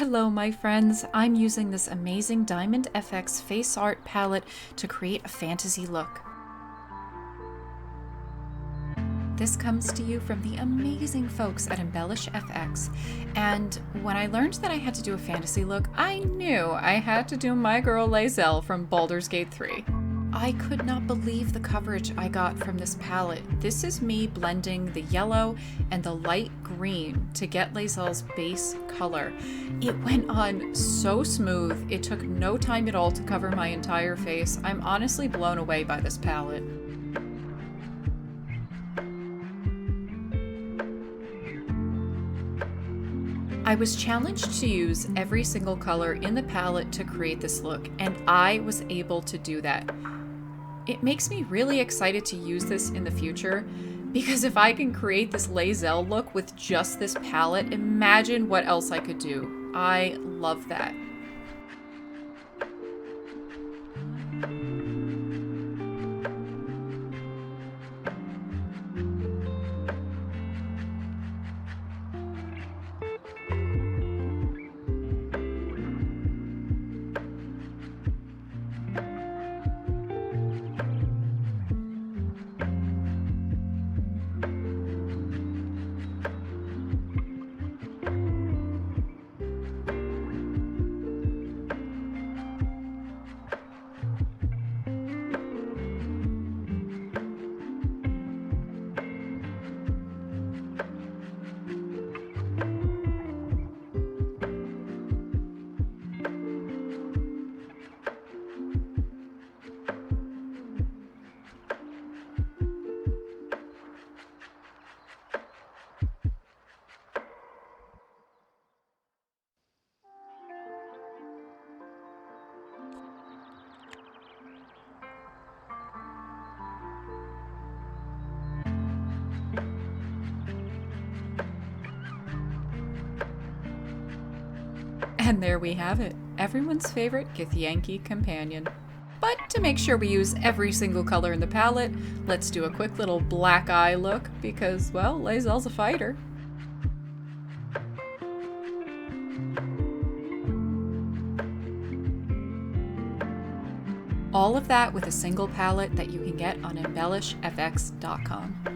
Hello my friends, I'm using this amazing Diamond FX face art palette to create a fantasy look. This comes to you from the amazing folks at Embellish FX, and when I learned that I had to do a fantasy look, I knew I had to do my girl Lae'zel from Baldur's Gate 3. I could not believe the coverage I got from this palette. This is me blending the yellow and the light green to get Lae'zel's base color. It went on so smooth, it took no time at all to cover my entire face. I'm honestly blown away by this palette. I was challenged to use every single color in the palette to create this look, and I was able to do that. It makes me really excited to use this in the future, because if I can create this Lae'zel look with just this palette, imagine what else I could do. I love that. And there we have it, everyone's favorite Githyanki companion. But to make sure we use every single color in the palette, let's do a quick little black eye look because, well, Lae'zel's a fighter. All of that with a single palette that you can get on embellishfx.com.